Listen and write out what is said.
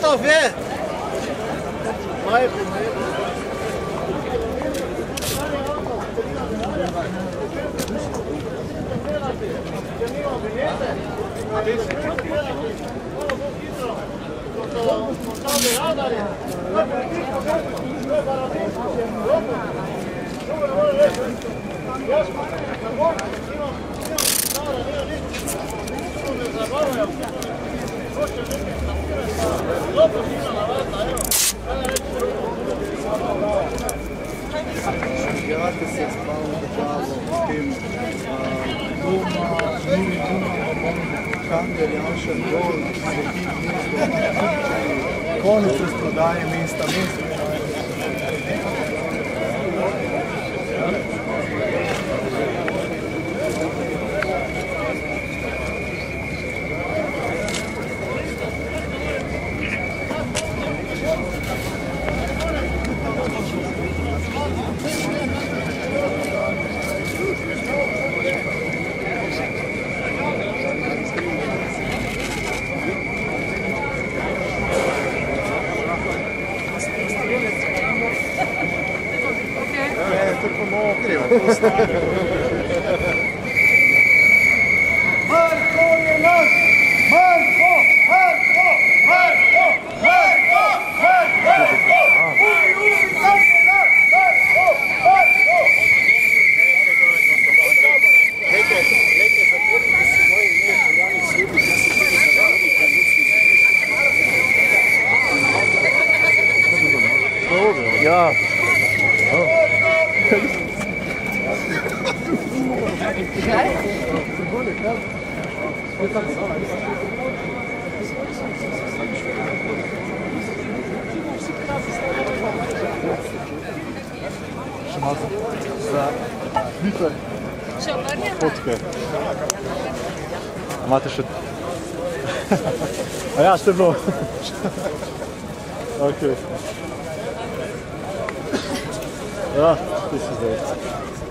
kafe! Majko, Jate se spalo državo v tem doma, mini doma, Kander, Janša, Dol, Sveti mesto, konec razprodaje mesta, Marko je naš! Marko! Marko! Marko! Marko! Marko! Uj, sam je naš! Marko! Marko! Leke, zatvorite si moje ime, Poljani Sudi, ja se tudi zavrani, Kalucki. Ja. Še malo za bitve. Še obrnjeno? Fotke. Imate še... A ja, ste bilo. Ok. Ja, ti si zdaj.